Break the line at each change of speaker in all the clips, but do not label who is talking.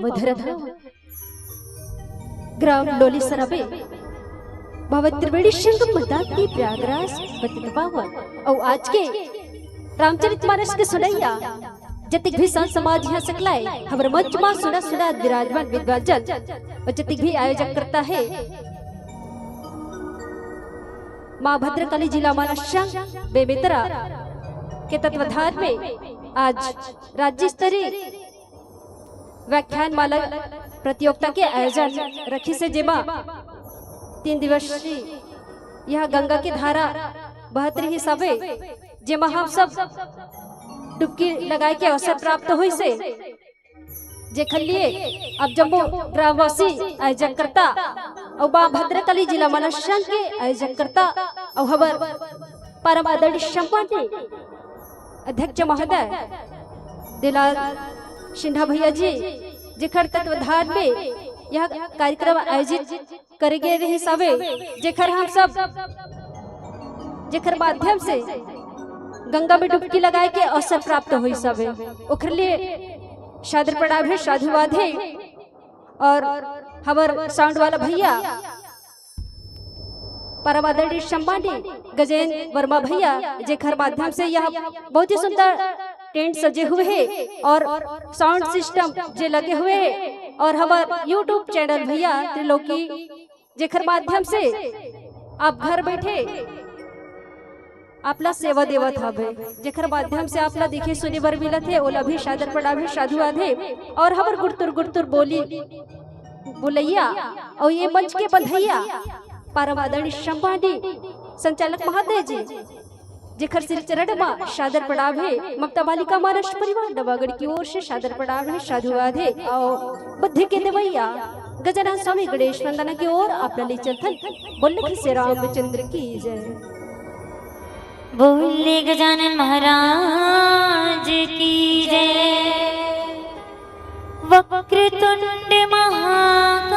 पावधर ग्राम lolly सराबे बाबा त्रिवेणी संगम मदाती प्रयागराज पतित पावन और आज के रामचरितमानस के सुनैया जतिक भी संत समाज यहाँ सकलाए हमारे मंच में सुना सुना विराजमान विद्वान जन और जतिक भी आयोजक करता है माँ भद्रकाली जिला मानस बेमेतरा के तत्वाधान में आज राज्य स्तरीय व्याख्यान माला प्रतियोगिता के आयोजन रखी से जेमा 3 दिवसीय यह गंगा की धारा बहत रही सबे जेमा हम सब डुबकी लगाए के अवसर प्राप्त हुई से जे खलिए अब जम्मू ग्रामवासी आयोजन करता और मां भद्रकाली जिला मनस्यान के आयोजन करता और हमार परम आदरणीय सम्माननीय अध्यक्ष महोदय दिलाल सिन्हा भैया जी जेखर तत्वाधान में यह कार्यक्रम आयोजित करेंगे रही सबे जेखर हम सब जेखर माध्यम से गंगा में डुबकी लगाए के अवसर प्राप्त हुई सबे ओखर लिए सादर प्रणाम है साधुवाद है और हमार साउंड वाला भैया परम आदरणीय सम्माननीय गजेंद्र वर्मा भैया जेखर माध्यम से यह बहुत ही सुंदर टेंट सजे हुए हैं और साउंड सिस्टम जे लगे हुए हैं और हमारे यूट्यूब चैनल भैया त्रिलोकी जेखर माध्यम से आप घर बैठे आपला सेवा देवत हवे जेखर माध्यम से आपला देखे सुने बर मिलत है ओला भी सादर प्रणाम है साधुवाद है और हमार गुड़तुर गुड़तुर बोली बोलैया और ये मंच के बंधैया परम आदरणीय सम्माननीय संचालक महोदय जी जेखर सिर चरण में सादर प्रणाम है ममता बालिका महाराष्ट्र परिवार नवागढ़ की ओर से सादर प्रणाम है साधुवाद है और बुद्धि के देवैया गजानन स्वामी गणेश वंदना की ओर आपने ले चलथन बोले श्री रामचंद्र की जय
बोले गजानन महाराज की जय वक्रतुंड महाकाय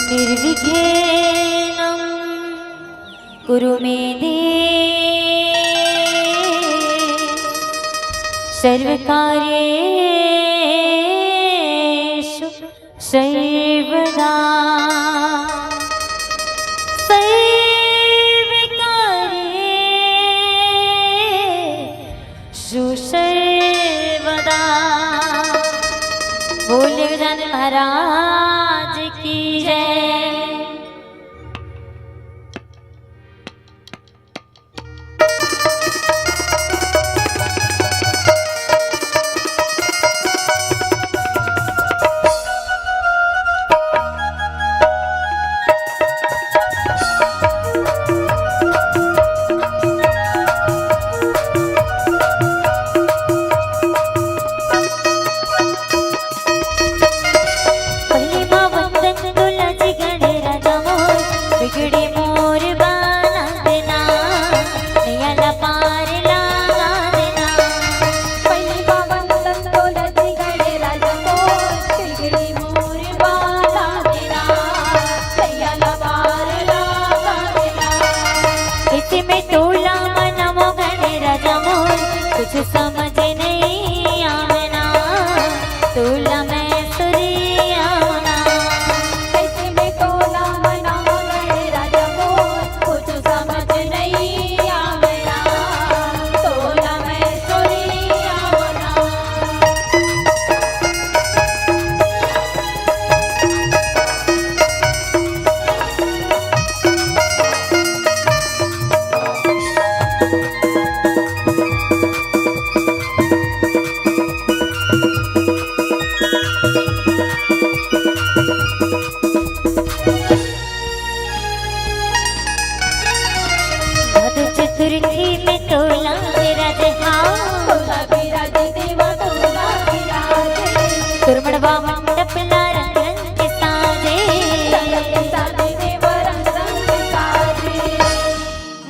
निर्विघ्नं कुरु मे देव सर्वकार्येषु सर्वदा सर्वकार्येषु सर्वदा बोले गजानन महाराज की जय।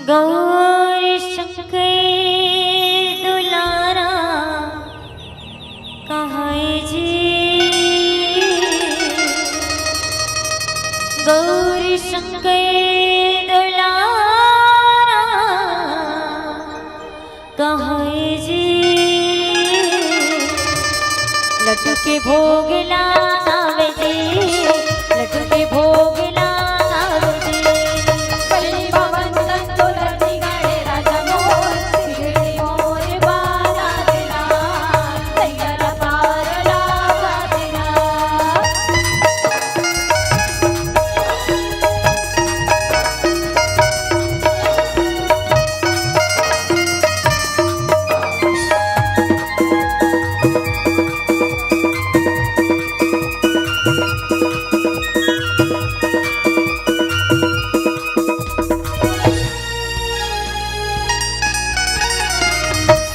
गौरी शंकर दुलारा कहाए जी गौरी शंकर के भोग लावे जी, लड्डू के भोग लावे जी।
पल्ली भवन तुलसी गणे राजा मोर, बिगड़ी मोर बाला देना, तैयार पार लागा देना।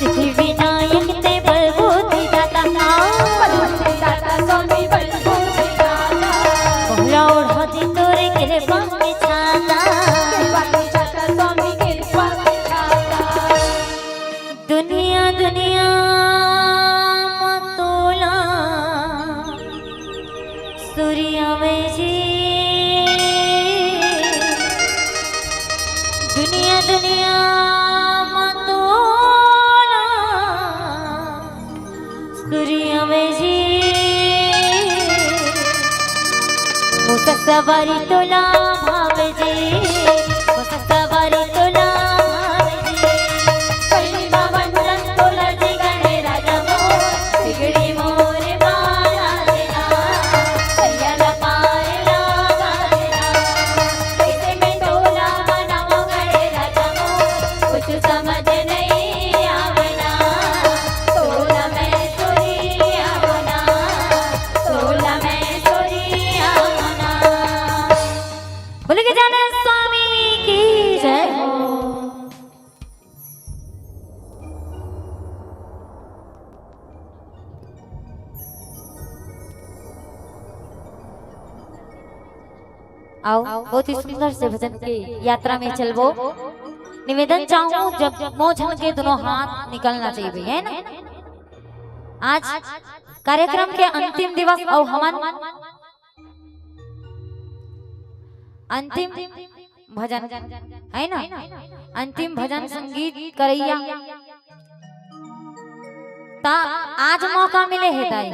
सिद्धिविनायक ते बलबुद्धि दाता,
बलबुद्धि दाता स्वामी बलबुद्धि दाता,
बहुला ओढ़ाती तोरे कृपा के छाता।
कृपा की छाता स्वामी कृपा की छाता।
दुनिया दुनिया मतोला सूर्य में जी, दुनिया दुनिया मतोला सूर्य में जी। मुसा सवारी तोला भावे जी, मुसा सवारी तोला भावे जी।
पल्ली भवन तुलसी गणे राजा मोर, बिगड़ी मोर बाला देना, तैयार पार लागा देना। इसे में तोला बनाओ गणे राजा मोर, कुछ समझ नहीं आवना, तोला में चोरी आवना, तोला में चोरी आवना।
बोल के जाना स्वामी की जय हो। आओ बहुत ही सुंदर से भजन की यात्रा में चलबो। निवेदन चाहूं जब मोह के दोनों हाथ निकलना चाहिए, है ना। आज कार्यक्रम के अंतिम दिवस और हमन अंतिम भजन है ना, अंतिम भजन संगीत करैया ता आज मौका मिले है ताई।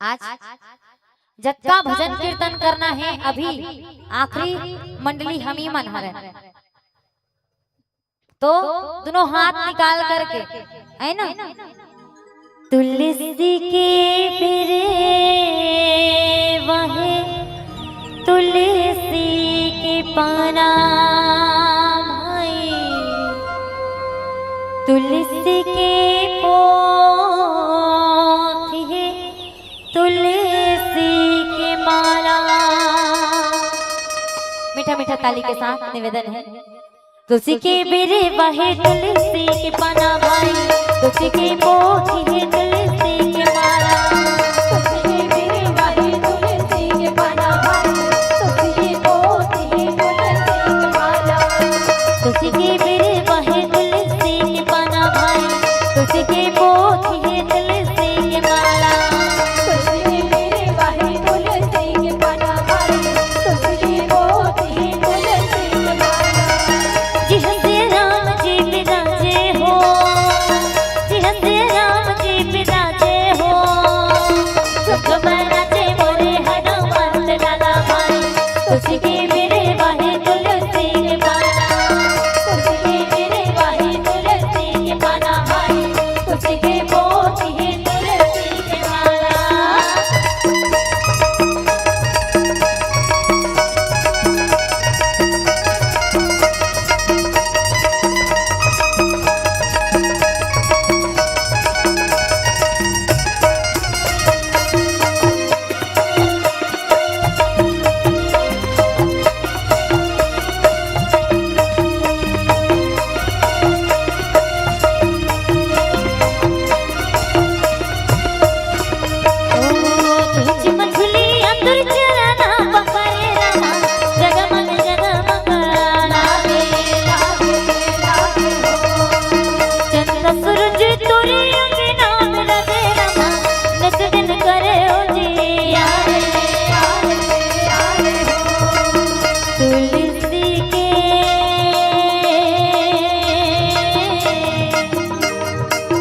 आज जत्का भजन कीर्तन करना है, अभी आखिरी मंडली हम ही मन हरे, तो दोनों हाथ निकाल करके, है ना। तुलसी के पिरे वहे तुलसी के पाना भाई, तुलसी के पोथी है तुलसी के माला। मीठा मीठा ताली के साथ निवेदन है। तुलसी के बेरे बहे तुलसी के पाना भाई, तुलसी के पोथी है तुलसी के माला।
तुलसी के बेरे बहे तुलसी के पाना भाई, तुलसी के पोथी है तुलसी के माला।
तुलसी के बेरे बहे तुलसी के पाना भाई, तुलसी के पोथी है तुलसी के माला।
तुलसी के बेरे बहे तुलसी के पाना भाई, तुलसी के पोथी है तुलसी के माला।
जी हंसे राम जी बिराजे हो, जी हंसे राम जी बिराजे हो। झुक बराजे मोरे हनुमंत लाला भाई, तुलसी के बेरे बहे तुलसी के पाना।
तुलसी के बेरे बहे तुलसी के पाना भाई, तुलसी के पोथी है तुलसी के माला।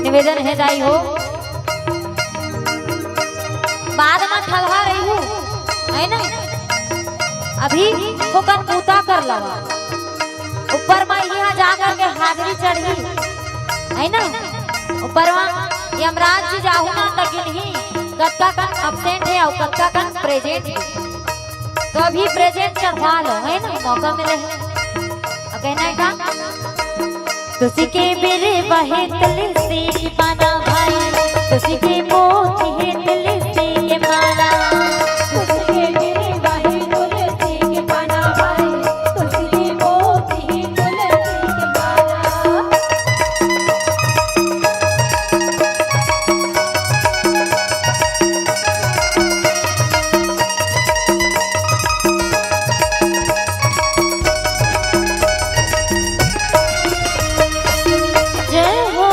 निवेदन है दाई हो अभी होकर पूता कर लवा ऊपर में यहाँ जाकर के हाजिरी चढ़ी है ना ऊपर में यमराज जी जाहू ना तकिन ही कत्का कन अब्सेंट है और कत्का कन प्रेजेंट है तो अभी प्रेजेंट चढ़वा लो है ना मौका मिले कहना है का तुसी के बिरे बहे तुलसी की पाना भाई तुसी के मोती है तुलसी के माला तुसी के बिरे बहे तुलसी के पाना भाई तुसी के मोती है तुलसी के माला जय हो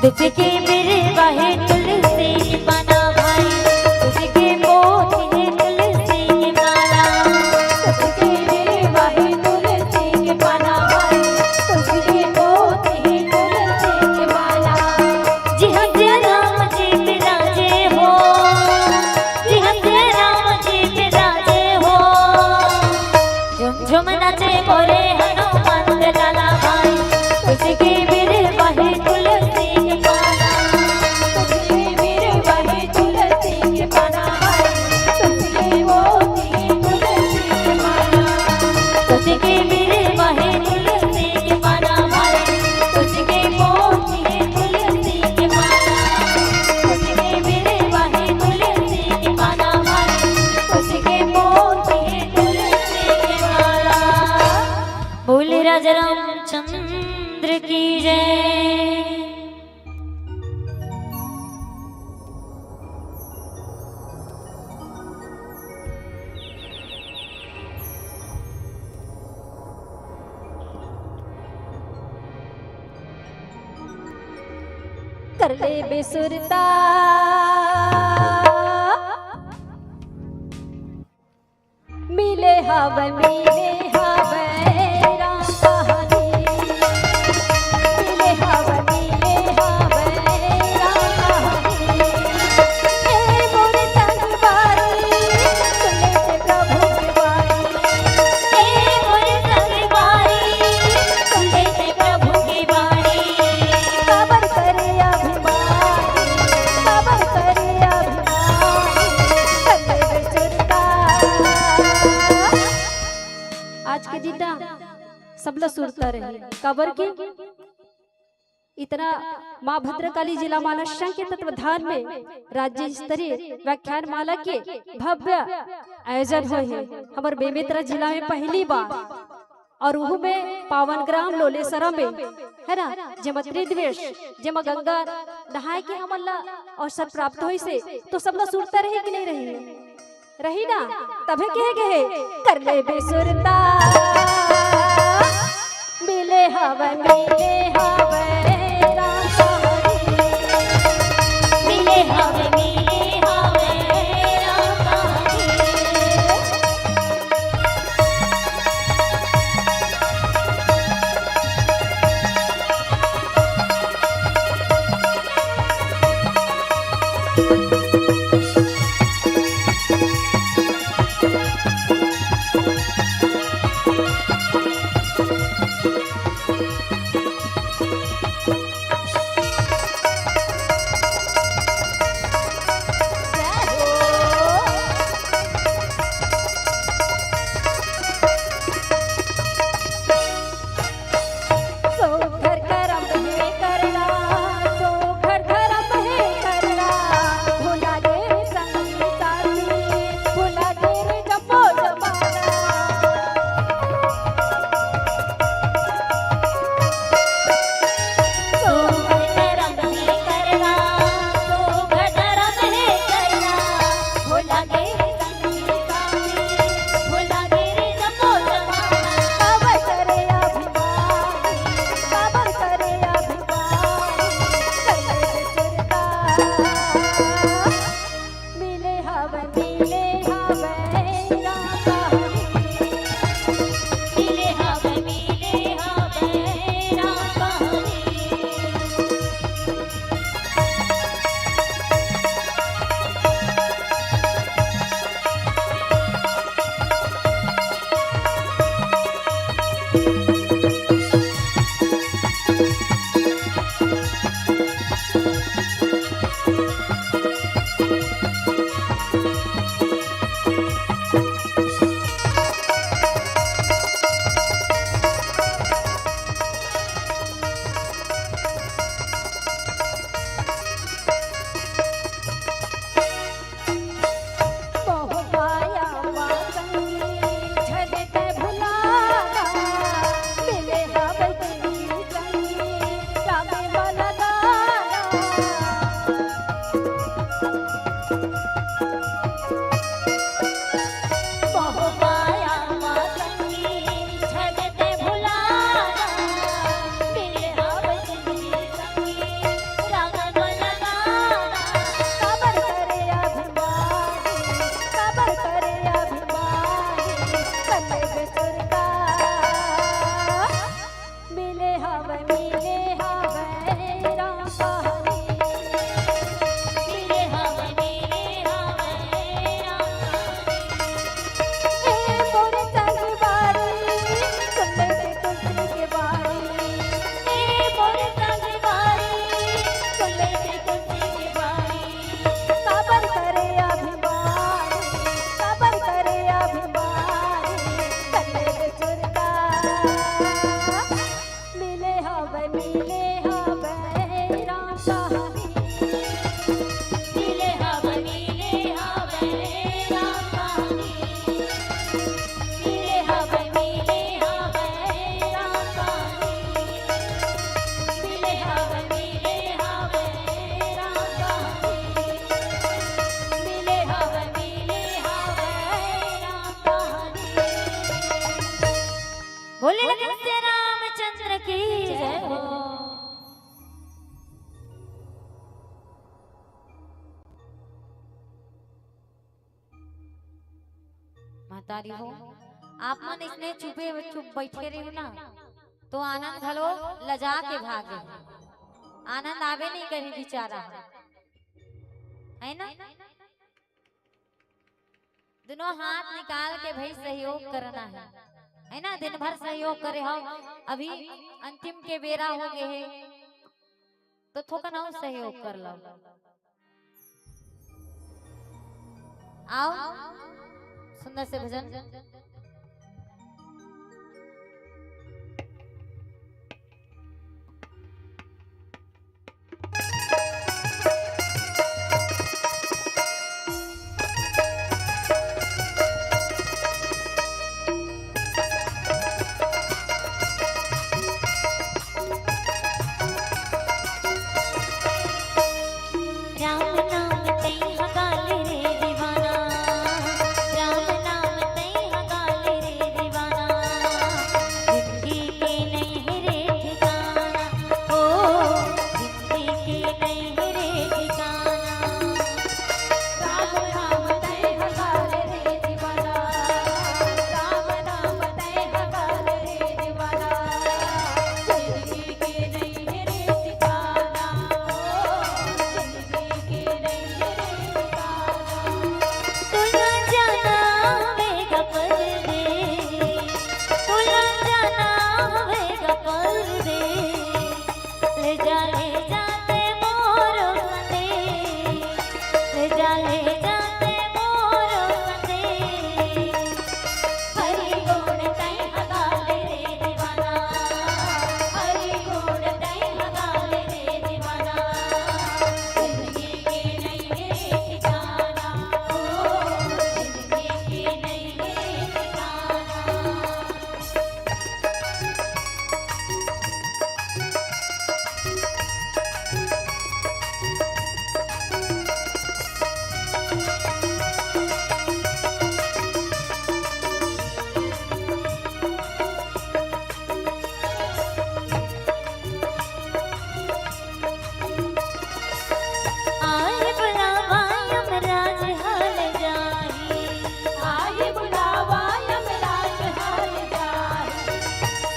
तुझके मेरे बाहे तुलसी की पाना भाई तुझके मोती है तुलसी की माला तुझके मेरे बाहे तुलसी की पाना भाई तुझके मोती है तुलसी की माला जी हाँ जय राम जी बिराजे हो जी हाँ जय राम जी बिराजे हो झुम झुम नाचे मोरे हनुमान लाला भाई तुझके मेरे बाहे तुलसी राजा रामचंद्र की जय।
कर ले बेसुरता मिले हवा मिले हवा सब लोग सुरता रहे कबर की इतना माँ भद्रकाली जिला महाराष्ट्र के तत्वाधान में राज्य स्तरीय व्याख्यान माला के भव्य आयोजन हुए हैं हमारे बेमेतरा जिला में पहली बार और वह में पावन ग्राम लोलेसरा में है ना जब त्रिदिवस जब गंगा नहाए के हमला अवसर प्राप्त हुई से तो सब लोग सुरता रही कि नहीं रही ना तभी कहे कर ले बेसुरता मिले हवा मिले हवा
मिले हवे मिले हवे
भोला गे
महतारी हो आप मन इसने चुप बैठे रही हो ना तो आनंद घलो लजा के भागे आनंद आवे नहीं कहीं बेचारा है ना। दोनों हाथ निकाल के भाई सहयोग करना है ना। दिन भर सहयोग करे हो अभी अंतिम के बेरा हो गए है तो थोड़ा ना सहयोग कर लो। आओ सुंदर से भजन।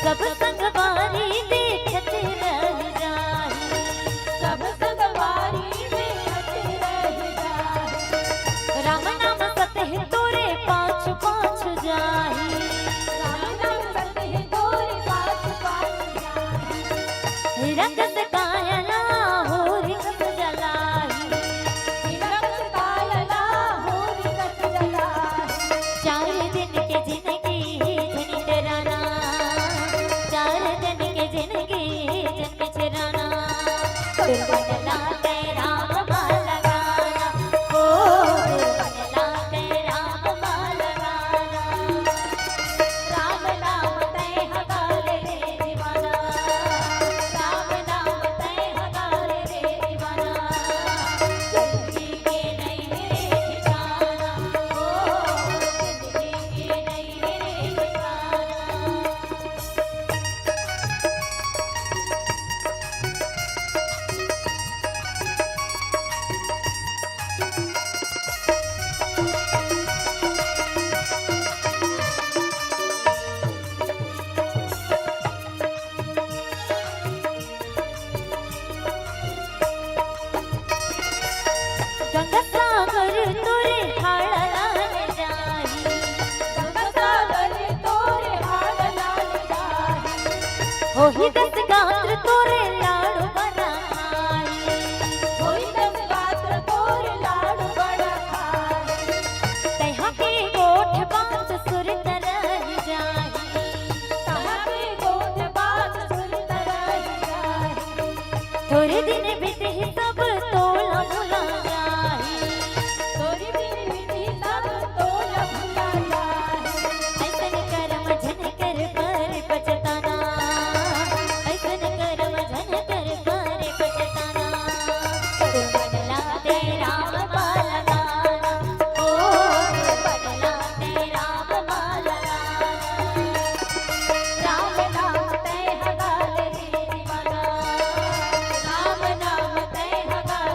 सब संगवारी देखत रह जाही सब संगवारी देखत रह जाही राम नाम सतहि तोरे पाछ पाछ जाही राम नाम सतहि तोरे पाछ पाछ जाही रंगत कायला हो रिंगत जलाही रंगत कायला हो रिंगत जलाही चार दिन के जिंदगी धनी डराना जिंदगी जन्म चराना दुर्बला तेरा माला गाना ओ दुर्बला तेरा माला गाना राम नाम तय हगाले रे दीवाना राम नाम तय हगाले रे दीवाना जिंदगी के नहीं रे ठिकाना ओ जिंदगी के नहीं रे ठिकाना। गंगा सागर तोरे हाड़लाल जाही गंगा सागर तोरे हाड़लाल जाही होही दस गात्र तोरे लाडू बना खाई होही दस गात्र तोरे लाडू बना खाई तैहा के गोठ बात सुर तरह जाही तैहा के गोठ बात सुर तरह जाही थोड़े दिन बीते सब तोला भुला जाही तोरे दिन बीते सब तोला भुला जाही ऐसन करम झन कर पर पछताना ऐसन करम झन कर पर पछताना दुर्बला तेरा माला गाना ओ दुर्बला तेरा माला गाना राम नाम तय हगाले रे दीवाना राम नाम तय हगाले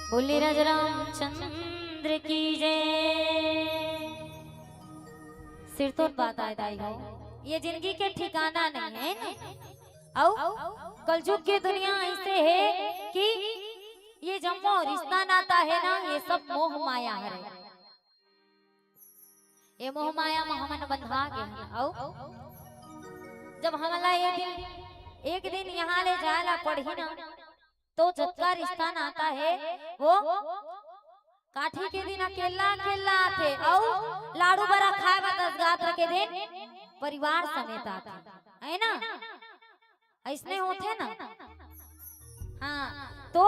बोले राजा रामचंद्र की जय। सिर तो बात आए हो, ये जिंदगी के ठिकाना नहीं है ना। कलयुग की दुनिया ऐसे है कि ये जम्मो रिश्ता नाता है ना, ये सब मोह माया है। ये मोह माया में हमन बंधा गए। जब हमला एक दिन यहाँ ले जायला पड़ी ना, तो जत्का रिश्ता नाता है वो काठी के दिन अकेला अकेला आते और लाडू बड़ा खाए बा 10 गात्र के दिन परिवार समेत आते है ना, ऐसने होते ना। हाँ, तो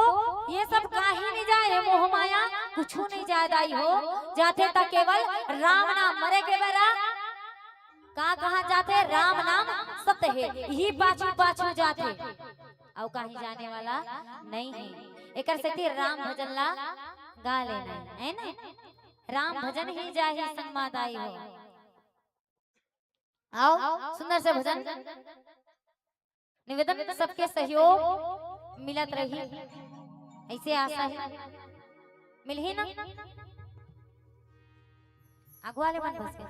ये सब काहे नहीं जाए, मोह माया कुछ नहीं जायदाई हो जाते तक केवल राम नाम मरे के बेरा का कहा जाते, राम नाम सत्य है, यही पाछू पाछू जाते और कहीं जाने वाला नहीं है। एक से राम भजन ला गा लेना है ना, राम भजन ही जाहि संग माताई हो। आओ सुंदर से भजन निवेदन, सबके सहयोग मिलत रही, ऐसे आशा है मिल ही ना। अगुआ ले बन बस के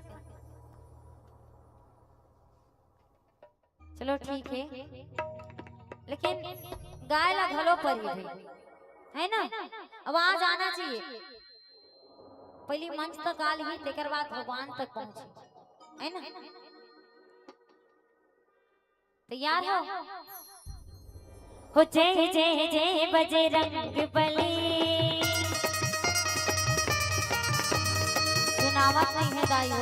चलो ठीक है, लेकिन गाय ला घलो पर है ना, आवाज आना चाहिए। पहली मंच तक आल ही, तेकर बाद भगवान तक पहुंची है ना। तैयार हो जय जय जय बजरंग बली। सुनावत नहीं है दाई हो,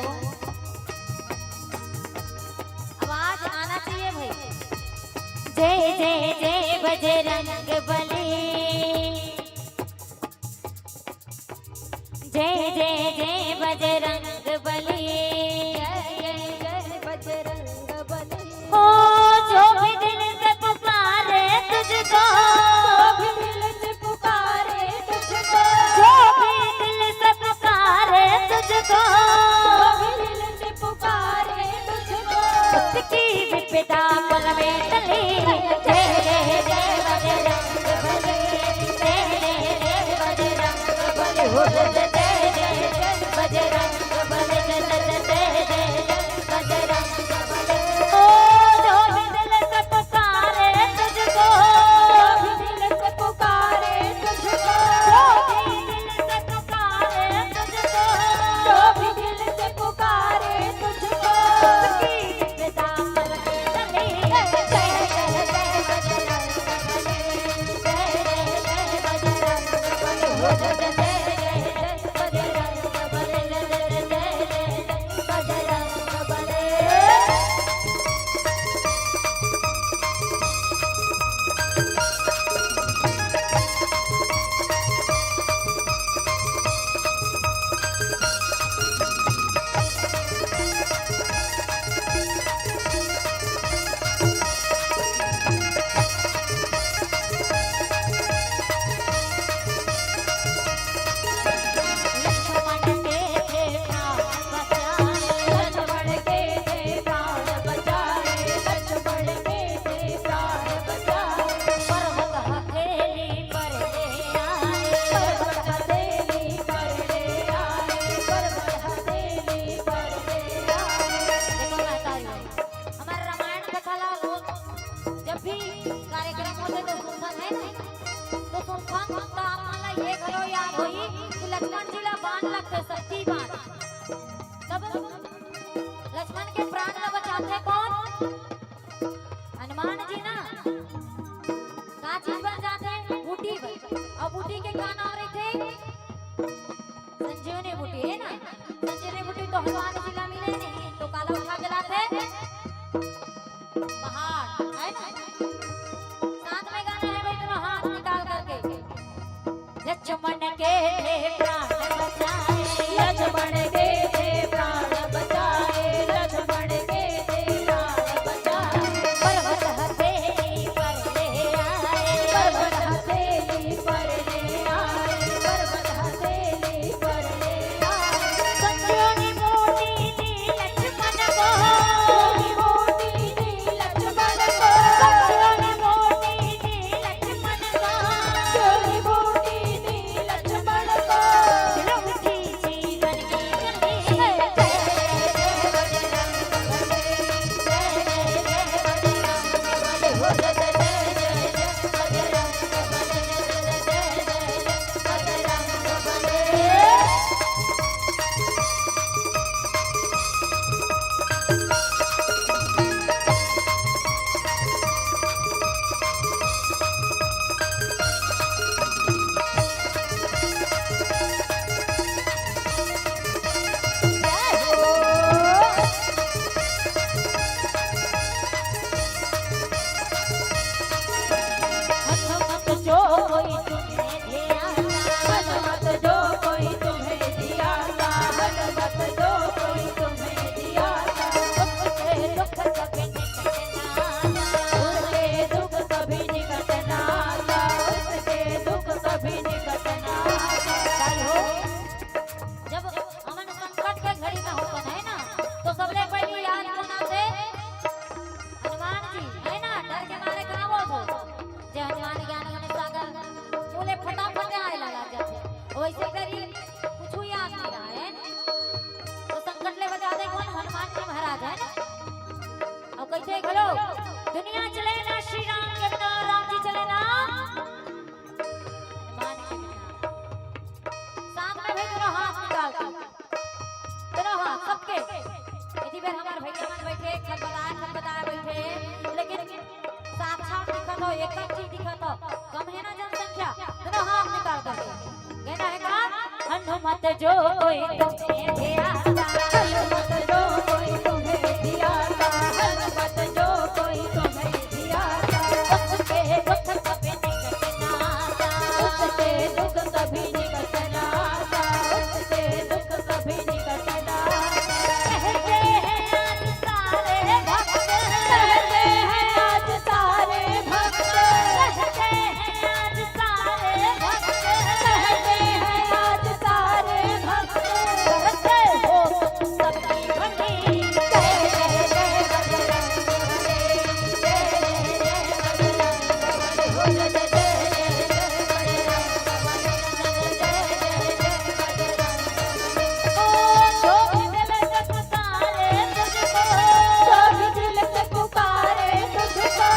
आवाज आना चाहिए भाई। जय जय जय बजरंग बली, जय जय जय बजरंग बली,
जय जय बजरंग बली।
ओ जो भी दिल से पुकारे तुझको,
जो भी दिल से पुकारे तुझको,
जो भी दिल से पुकारे तुझको,
जो भी दिल से पुकारे तुझको,
उसकी विपदा पल में टली। जय जय जय बजरंग बली, जय जय जय बजरंग बली, हो जय जय जय बजरंग बली, जय जय जय बजरंग बली। ओ जो भी दिल से पुकारे तुझको,
जो भी दिल से पुकारे तुझको,
जो भी दिल से पुकारे तुझको,
जो भी दिल से पुकारे तुझको,
उसकी विपदा पल में टली। जय जय जय बजरंग बली, जय जय जय बजरंग बली, हो जय जय जय बजरंग बली, जय जय जय बजरंग बली। लक्ष्मण के थे प्राण बचाए,
लक्ष्मण के थे प्राण बचाए, लक्ष्मण के थे प्राण बचाए,
पर्वत हथेली पर ले आए,
पर्वत हथेली पर ले आए, पर्वत हथेली पर ले आए।
देखो महतारी हमारे रामायण कथा ला रोज जब भी कार्यक्रम होते तो सुनता है ना, तो सुनता तो आप माला ये करो याद होई कि लक्ष्मण जी ला बाण लगते शक्ति बाण, तब लक्ष्मण के प्राण ला बचाते कौन, हनुमान जी ना। का चीज बन जाते बूटी बन, और बूटी के का नाम रहते, संजीवनी बूटी है ना। संजीवनी बूटी तो हनुमान जी ला मिले नहीं, तो काला उठा के लाते पहाड़ है ना। साथ में गाना है भाई, दोनों हाथ निकाल करके। लक्ष्मण के थे प्राण बचाए,
लक्ष्मण के थे प्राण बचाए, लक्ष्मण के थे प्राण बचाए,
पर्वत हथेली पर ले आए,
पर्वत हथेली पर ले आए, पर्वत हथेली पर ले आए।
संजीवनी बूटी दी लक्ष्मण को,
संजीवनी बूटी दी लक्ष्मण को,
संजीवनी बूटी दी लक्ष्मण को,
संजीवनी बूटी दी
फटाफट आए लगा जाते वैसे करी कुछ याद नहीं रहा है तो संकट ले बता दे कौन हनुमान जी महाराज है अब कैसे खलो दुनिया चले ना श्री राम के बिना राम जी चले ना हनुमान के बिना साथ में भाई दोनों हाथ निकाल के दोनों हाथ सबके इसी बार हमारे भैया मन बैठे खटपटा बैठे लेकिन साक्षात दिखत हो एक चीज दिखत हो कम है ना जनसंख्या दोनों हाथ निकाल कर कहना है का हनुमत जो कोई तुम्हें धियाता हनुमत जो कोई तुम्हें धियाता हनुमत जो कोई तुम्हें धियाता उसके दुख कभी निकट ना आता उसके दुख कभी निकट ना आता उसके दुख कभी निकट ना कहते हैं आज सारे भक्त कहते हैं आज सारे भक्त कहते हैं आज सारे भक्त कहते हैं आज सारे भक्त करते हो तुम सबकी भक्ति जय जय जय बजरंग बली जय जय जय बजरंग बली हो जय जय जय बजरंग बली जय जय जय बजरंग बली ओ जो भी दिल से पुकारे तुझको जो भी दिल से पुकारे तुझको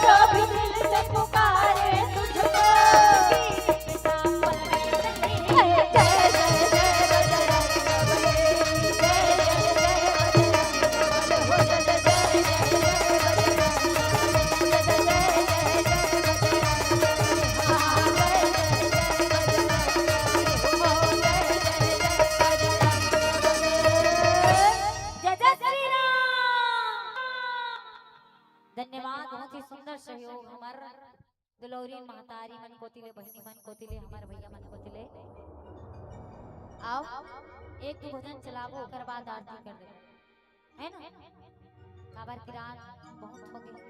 जो भी दिल से पुकारे तुझको पिता पल में नहीं जय जय जय बजरंग बली जय जय जय बजरंग बली हो जय जय जय जय जय श्री राम। धन्यवाद बहुत ही सुंदर सहयोग हमार दुलौरी महतारी मन कोतिले बहिनी मन कोतिले हमार भैया मन कोतिले आओ एक दो भजन चलावो ओकर बाद आरती कर दे है ना काबर की रात बहुत हो गई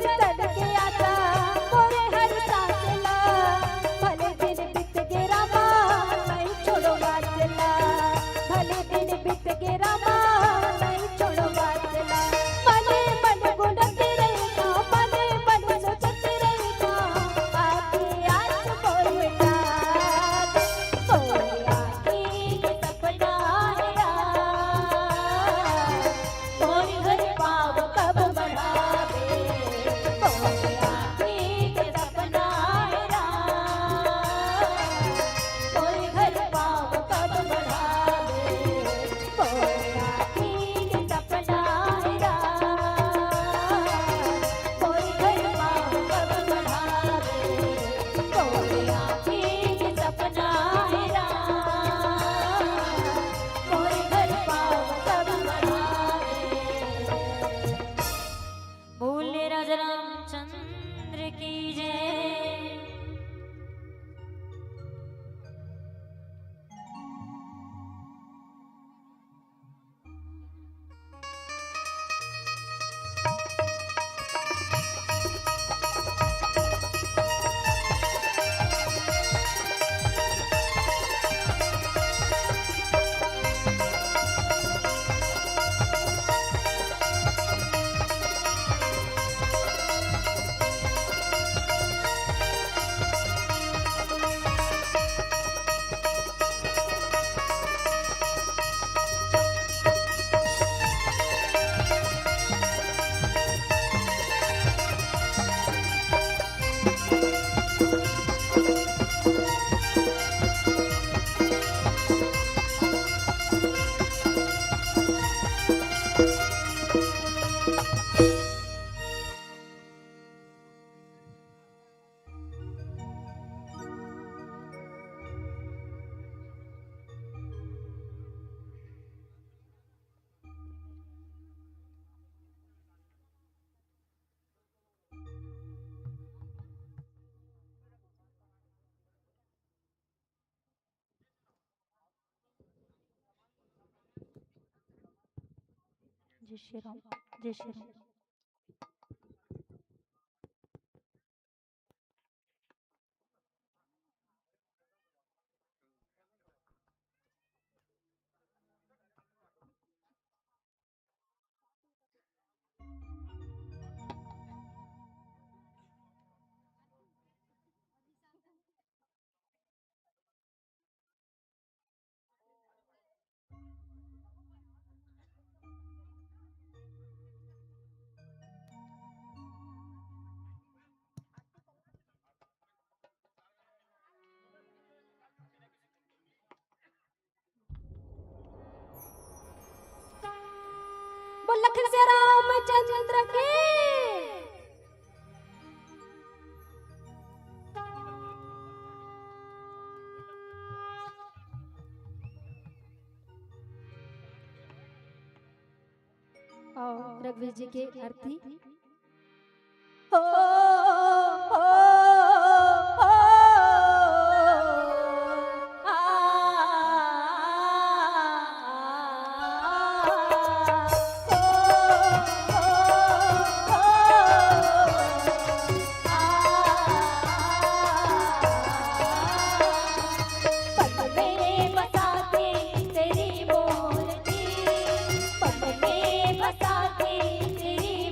घर तन के आता मोरे हर सांस ला भले दिन बीत गे रामा नहीं छोड़ो वाचला भले दिन बीत गे रामा नहीं छोड़ो वाचला मने मन गुणत रहना मने मन सोचत रहना आके आज मोर मिटा दे मोरे आँखी के सपना है मोर घर पाव कब बढ़ावे मोरे आँखी के सपना है मोर घर पाव कब बढ़ावे मोरे आँखी के सपना है मोर घर पाव कब बढ़ावे मोरे आँखी के सपना है मोर घर पाव कब बढ़ावे।
बोले राजा रामचंद्र की जय। जय श्री राम जय श्री राम।
लखन से रामचंद्र के और रघुवीर जी के आरती हो
बसा के तेरी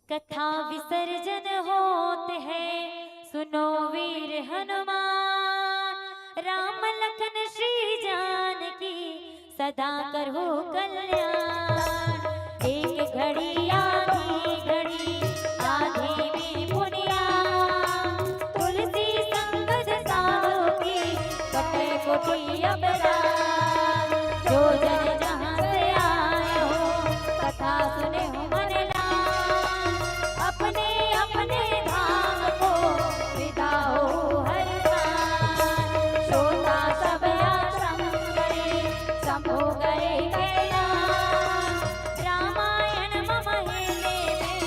कथा विसर्जन होते हैं, सुनो वीर हनुमान। राम लखन श्री जानकी सदा करो कल्याण। एक घड़ी आधी घड़ी आधी में पुनिया, तुलसी संगत सारों की कटे कोटि अपराध। जो जन जहाँ से आए हो कथा सुने हो मन लाल, अपने अपने धाम को विदा हो हर साल। श्रोता सब आश्रम गए, शंभु गए कैलाश। रामायण महेले में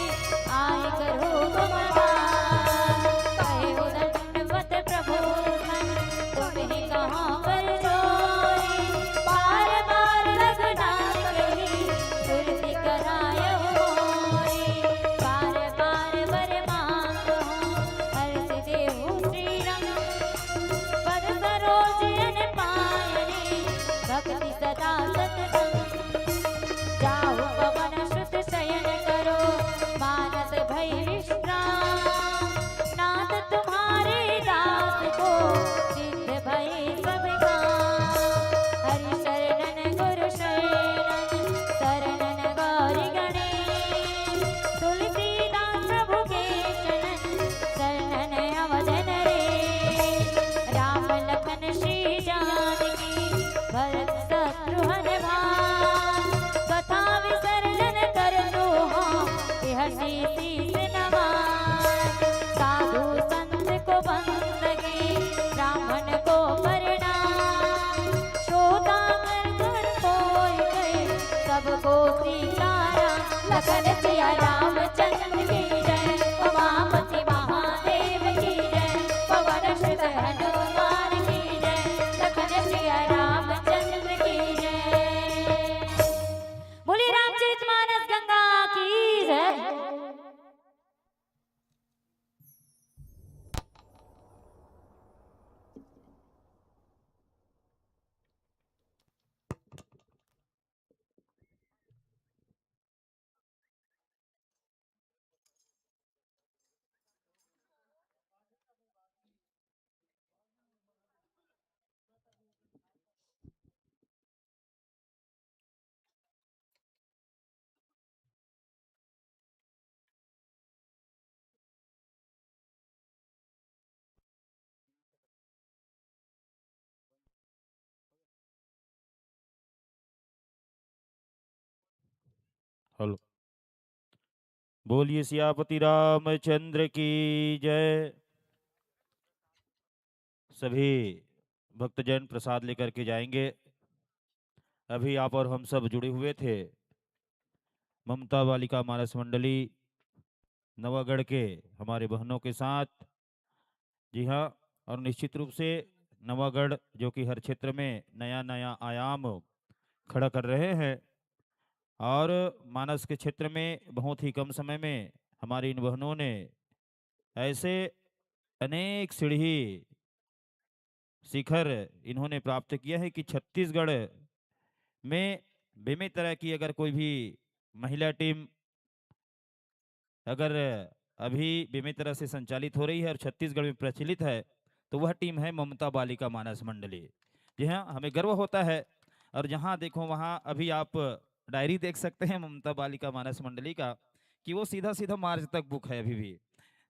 आए करो तुम वास। कहे उधर दंडवत प्रभु धन, तुम्हें कहाँ पर जोई। बार बार लगना कही सुरति कराय होई। बार बार वर मांगो हर्ष देहु श्री रंग। पद सरोज अन पायनी भक्ति सदा सतसंग। जाहु पवन सुत शयन करो, मानस भय विश्राम। नाथ तुम्हारे दास को सिद्ध भय सब काम। हरि शरणन गुरु शरणन शरणन गौरी गणेश। तुलसीदास प्रभु के शरण शरणन अवधन रेश। राम लखन श्री जानकी भरत शत्रुघ्न भाई। कथा विसर्जन कर दो हाँ हसी शीस नवाय। साधु संत को बंदगी, ब्राह्मण को प्रणाम। श्रोता कर कोई गए, सबको सीताराम। लखन सिया रामचंद्र की जय, उमापति महादेव की जय, पवन सुत हनुमान की जय। लखन सिया रामचंद्र की जय। बोलिए रामचरितमानस गंगा की जय।
हेलो, बोलिए सियापति रामचंद्र की जय। सभी भक्तजन प्रसाद लेकर के जाएंगे। अभी आप और हम सब जुड़े हुए थे ममता बालिका मानस मंडली नवागढ़ के हमारे बहनों के साथ। जी हाँ, और निश्चित रूप से नवागढ़ जो कि हर क्षेत्र में नया नया आयाम खड़ा कर रहे हैं, और मानस के क्षेत्र में बहुत ही कम समय में हमारी इन बहनों ने ऐसे अनेक सीढ़ी शिखर इन्होंने प्राप्त किया है कि छत्तीसगढ़ में बेमे तरह की अगर कोई भी महिला टीम अगर अभी बेमे तरह से संचालित हो रही है और छत्तीसगढ़ में प्रचलित है, तो वह टीम है ममता बालिका मानस मंडली। जी हाँ, हमें गर्व होता है। और जहाँ देखो वहाँ अभी आप डायरी देख सकते हैं ममता बालिका मानस मंडली का, कि वो सीधा सीधा मार्च तक बुक है अभी भी।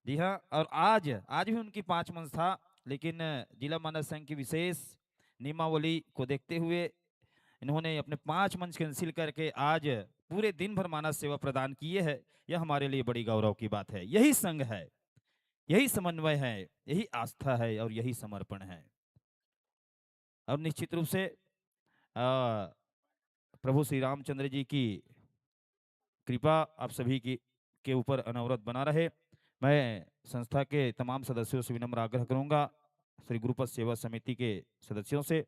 जी हाँ, और आज भी उनकी 5 मंच था, लेकिन जिला मानस संघ की विशेष नियमावली को देखते हुए इन्होंने अपने 5 मंच कैंसिल करके आज पूरे दिन भर मानस सेवा प्रदान किए है। यह हमारे लिए बड़ी गौरव की बात है। यही संघ है, यही समन्वय है, यही आस्था है और यही समर्पण है। और निश्चित रूप से प्रभु श्री रामचंद्र जी की कृपा आप सभी की के ऊपर अनवरत बना रहे। मैं संस्था के तमाम सदस्यों से विनम्र आग्रह करूंगा, श्री गुरुपद सेवा समिति के सदस्यों से,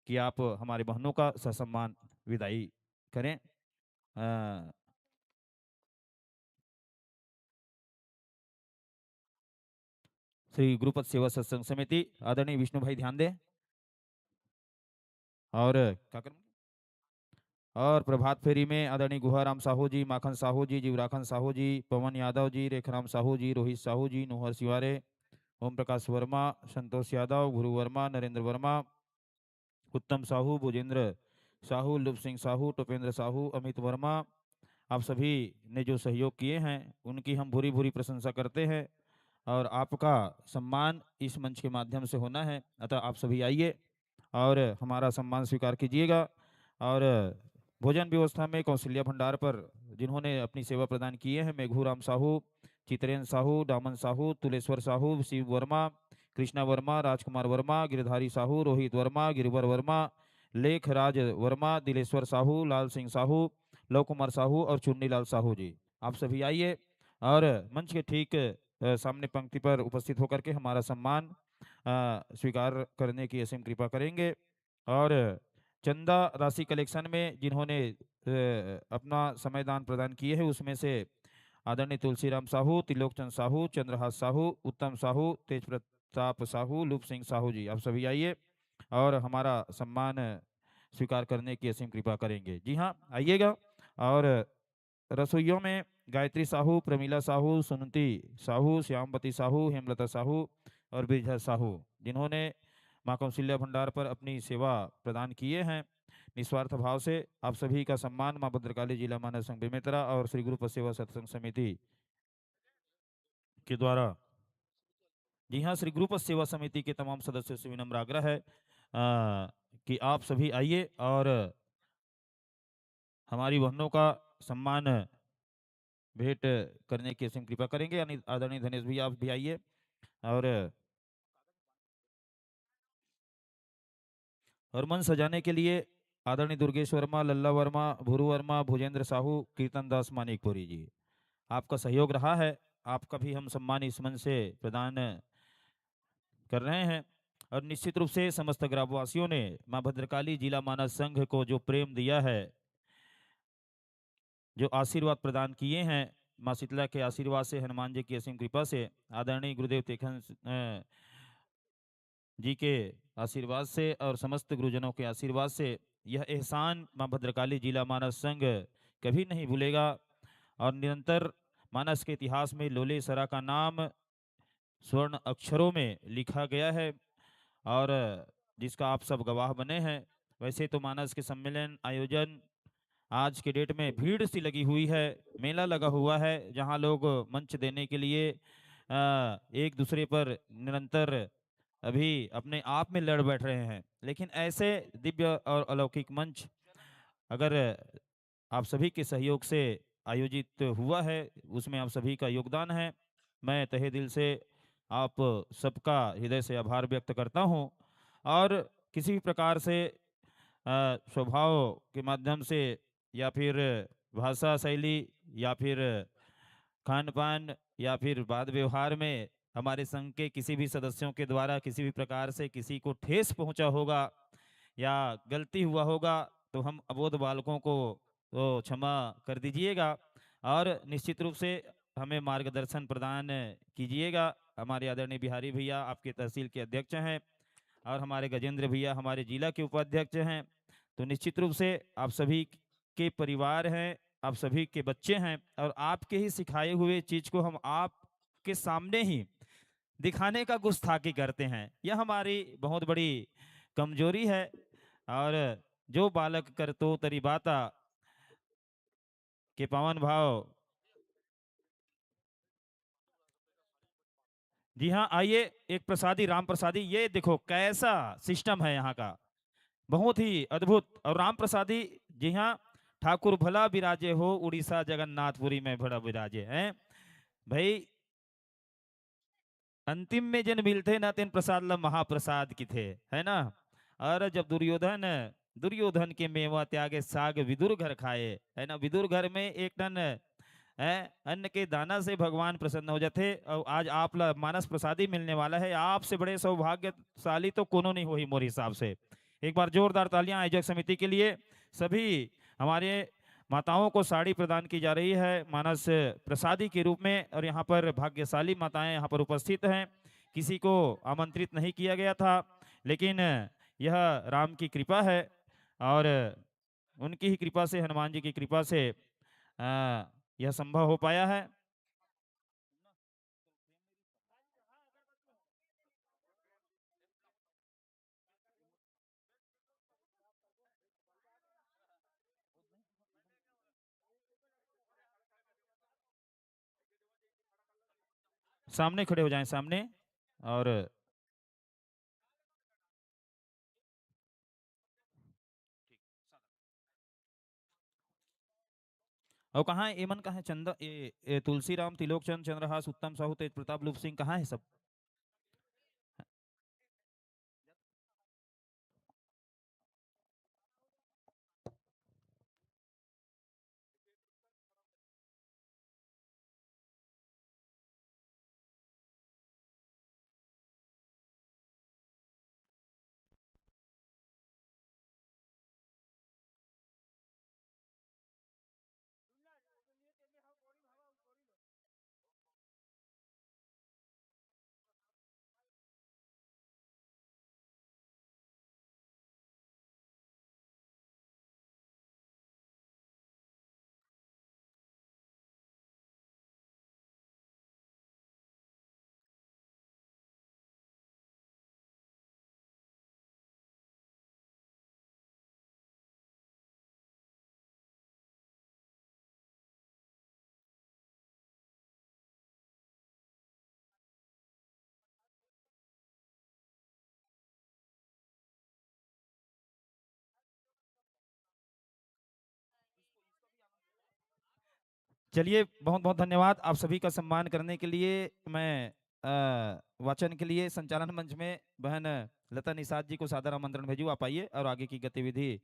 कि आप हमारे बहनों का ससम्मान विदाई करें। श्री गुरुपद सेवा सत्संग समिति आदरणीय विष्णु भाई ध्यान दें। और क्या करूं? और प्रभात फेरी में आदरणीय गुहाराम साहू जी, माखन साहू जी, जीवराखन साहू जी, पवन यादव जी, रेखराम साहू जी, रोहित साहू जी, नोहर सिवारे, ओम प्रकाश वर्मा, संतोष यादव, गुरु वर्मा, नरेंद्र वर्मा, उत्तम साहू, भुजेंद्र साहू, लुभ सिंह साहू, टोपेंद्र साहू, अमित वर्मा, आप सभी ने जो सहयोग किए हैं उनकी हम भूरी भूरी प्रशंसा करते हैं। और आपका सम्मान इस मंच के माध्यम से होना है, अतः आप सभी आइए और हमारा सम्मान स्वीकार कीजिएगा। और भोजन व्यवस्था में कौशल्या भंडार पर जिन्होंने अपनी सेवा प्रदान किए हैं, मेघूराम साहू, चित्रेंद्र साहू, दामन साहू, तुलेश्वर साहू, शिव वर्मा, कृष्णा वर्मा, राजकुमार वर्मा, गिरधारी साहू, रोहित वर्मा, गिरिवर वर्मा, लेख राज वर्मा, दिलेश्वर साहू, लाल सिंह साहू, लव कुमार साहू और चुन्नीलाल साहू जी, आप सभी आइए और मंच के ठीक सामने पंक्ति पर उपस्थित होकर के हमारा सम्मान स्वीकार करने की असीम कृपा करेंगे। और चंदा राशि कलेक्शन में जिन्होंने अपना समय दान प्रदान किए हैं उसमें से आदरणीय तुलसीराम साहू, त्रिलोकचंद साहू, चंद्रहास साहू, उत्तम साहू, तेज प्रताप साहू, लुभ सिंह साहू जी, आप सभी आइए और हमारा सम्मान स्वीकार करने की असीम कृपा करेंगे। जी हाँ, आइएगा। और रसोइयों में गायत्री साहू, प्रमीला साहू, सुनती साहू, श्यामवती साहू, हेमलता साहू और बिरजा साहू, जिन्होंने माँ कौशल्या भंडार पर अपनी सेवा प्रदान किए हैं निस्वार्थ भाव से, आप सभी का सम्मान माँ भद्रकाली जिला मानव संघ बेमेतरा और श्री गुरु सेवा सत्संग समिति के द्वारा, जी हाँ, श्री गुरु सेवा समिति के तमाम सदस्यों से विनम्र आग्रह है कि आप सभी आइए और हमारी बहनों का सम्मान भेंट करने की असीम कृपा करेंगे। आदरणीय धनेश भैया, आप भी आइए। और मन सजाने के लिए आदरणीय दुर्गेश वर्मा, लल्ला वर्मा, भूरू वर्मा, भुजेंद्र साहू, कीर्तन दास मानिकपुरी जी, आपका सहयोग रहा है, आपका भी हम सम्मान इस मन से प्रदान कर रहे हैं। और निश्चित रूप से समस्त ग्रामवासियों ने माँ भद्रकाली जिला मानव संघ को जो प्रेम दिया है, जो आशीर्वाद प्रदान किए हैं, माँ शीतला के आशीर्वाद से, हनुमान जी की असीम कृपा से, आदरणीय गुरुदेव तेखन जी के आशीर्वाद से और समस्त गुरुजनों के आशीर्वाद से यह एहसान माँ भद्रकाली जिला मानस संघ कभी नहीं भूलेगा। और निरंतर मानस के इतिहास में लोले सरा का नाम स्वर्ण अक्षरों में लिखा गया है और जिसका आप सब गवाह बने हैं। वैसे तो मानस के सम्मेलन आयोजन आज के डेट में भीड़ सी लगी हुई है, मेला लगा हुआ है, जहां लोग मंच देने के लिए एक दूसरे पर निरंतर अभी अपने आप में लड़ बैठ रहे हैं। लेकिन ऐसे दिव्य और अलौकिक मंच अगर आप सभी के सहयोग से आयोजित हुआ है, उसमें आप सभी का योगदान है। मैं तहे दिल से आप सबका हृदय से आभार व्यक्त करता हूं। और किसी भी प्रकार से स्वभाव के माध्यम से या फिर भाषा शैली या फिर खान पान या फिर वाद व्यवहार में हमारे संघ के किसी भी सदस्यों के द्वारा किसी भी प्रकार से किसी को ठेस पहुंचा होगा या गलती हुआ होगा तो हम अबोध बालकों को तो क्षमा कर दीजिएगा और निश्चित रूप से हमें मार्गदर्शन प्रदान कीजिएगा। हमारे आदरणीय बिहारी भैया आपके तहसील के अध्यक्ष हैं और हमारे गजेंद्र भैया हमारे जिला के उपाध्यक्ष हैं, तो निश्चित रूप से आप सभी के परिवार हैं, आप सभी के बच्चे हैं और आपके ही सिखाए हुए चीज को हम आपके सामने ही दिखाने का गुस्ताखी करते हैं, यह हमारी बहुत बड़ी कमजोरी है। और जो बालक कर तो तरी बाता के पावन भाव। जी हाँ, आइए एक प्रसादी राम प्रसादी, ये देखो कैसा सिस्टम है यहाँ का, बहुत ही अद्भुत। और राम प्रसादी, जी हाँ, ठाकुर भला विराजे हो उड़ीसा जगन्नाथपुरी में भड़ा विराजे हैं भाई। अंतिम में जन मिलते ना तेन प्रसाद ला महाप्रसाद की थे, है ना। और जब दुर्योधन के मेवा त्यागे साग विदुर घर खाए, है ना, विदुर घर में एक टन अन्न के दाना से भगवान प्रसन्न हो जाते। और आज आप ला मानस प्रसादी मिलने वाला है, आपसे बड़े सौभाग्यशाली तो कोनो नहीं हो ही मोर हिसाब से। एक बार जोरदार तालियां आयोजक समिति के लिए। सभी हमारे माताओं को साड़ी प्रदान की जा रही है मानस प्रसादी के रूप में और यहाँ पर भाग्यशाली माताएं यहाँ पर उपस्थित हैं। किसी को आमंत्रित नहीं किया गया था, लेकिन यह राम की कृपा है और उनकी ही कृपा से, हनुमान जी की कृपा से यह संभव हो पाया है। सामने खड़े हो जाएं, सामने। और कहाँ है एमन, कहाँ है चंदा, ये तुलसी राम, त्रिलोक चंद, चंद्रहास, उत्तम साहू, तेज प्रताप, लूप सिंह, कहाँ है सब? चलिए, बहुत बहुत धन्यवाद आप सभी का सम्मान करने के लिए। मैं वाचन के लिए संचालन मंच में बहन लता निषाद जी को सादर आमंत्रण भेजूँ, आप आइए और आगे की गतिविधि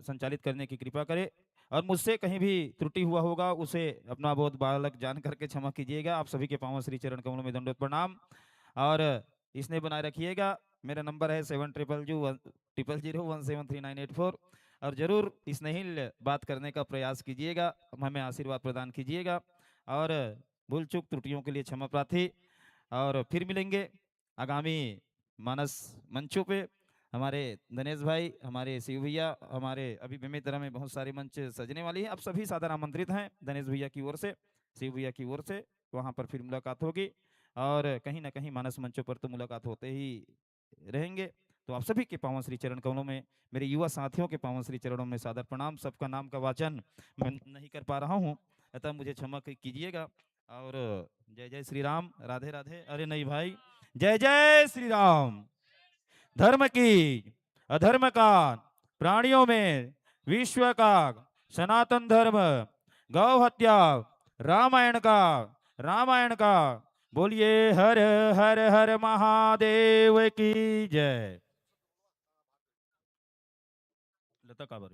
संचालित करने की कृपा करें। और मुझसे कहीं भी त्रुटि हुआ होगा उसे अपना बहुत बालक जान करके क्षमा कीजिएगा। आप सभी के पांव श्री चरण कमलों में दंडवत प्रणाम। और इसने बनाए रखिएगा। मेरा नंबर है 7000173984। और जरूर स्नेहिल बात करने का प्रयास कीजिएगा, हमें आशीर्वाद प्रदान कीजिएगा। और भूल चूक त्रुटियों के लिए क्षमा प्रार्थी। और फिर मिलेंगे आगामी मानस मंचों पे। हमारे दिनेश भाई, हमारे शिव भैया, हमारे अभी बेमेतरा में बहुत सारे मंच सजने वाली है। आप सभी सादर आमंत्रित हैं दिनेश भैया की ओर से, शिव भैया की ओर से। वहाँ पर फिर मुलाकात होगी और कहीं ना कहीं मानस मंचों पर तो मुलाकात होते ही रहेंगे। तो आप सभी के पावन श्री चरण कमलों में, मेरे युवा साथियों के पावन श्री चरणों में सादर प्रणाम। सबका नाम का वाचन मैं नहीं कर पा रहा हूँ, अतः मुझे क्षमा कीजिएगा। और जय जय श्री राम, राधे राधे। अरे नहीं भाई, जय जय श्री राम। धर्म की, अधर्म का, प्राणियों में विश्व का, सनातन धर्म, गौ हत्या, रामायण का। बोलिए हर हर हर महादेव की जय। लता काबर।